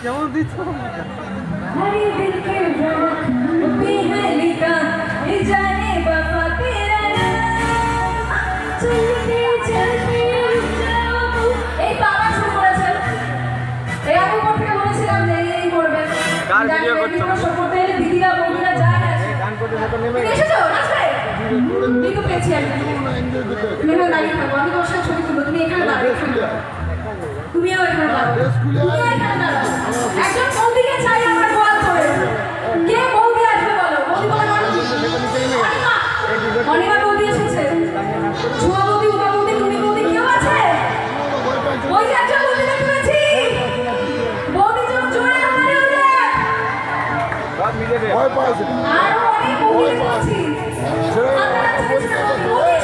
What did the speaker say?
কেমন দিচ্ছ हरी दिल के रात पे है लिखा ये जाने बाबा तेरा नाम चलते चलते रुक जाओ এই বাবা শুরু করেছে এই আমি কোথায় বলেছিলাম যে এই করবে কার ভিডিও করছো সম্পর্কে দিদিরা বন্ধুরা যায় না গান করতে মতো নেমে এসেছো নাচবে কিন্তু পেয়েছি আমি তুমি না দাঁড়িয়ে থাকো আমি তোমার সাথে ছবি তুলবো তুমি এখানে দাঁড়িয়ে তুমিও এখানে দাঁড়াও তুমিও এখানে দাঁড়াও একজন বৌদিকে চাই আমার গোয়াল করে কে বৌদি আসবে বলো বৌদি বলো অনিমা বৌদি এসেছে ঝুমা বৌদি উমা বৌদি তুমি বৌদি কেউ আছে ওই যে একজন বৌদি দেখতে পেয়েছি বৌদি জোর জোরে আমারে ওদের সব মিলে রে ভয় পাইছে আরো অনেক বৌদি দেখছি আপনারা চাইছেন বৌদি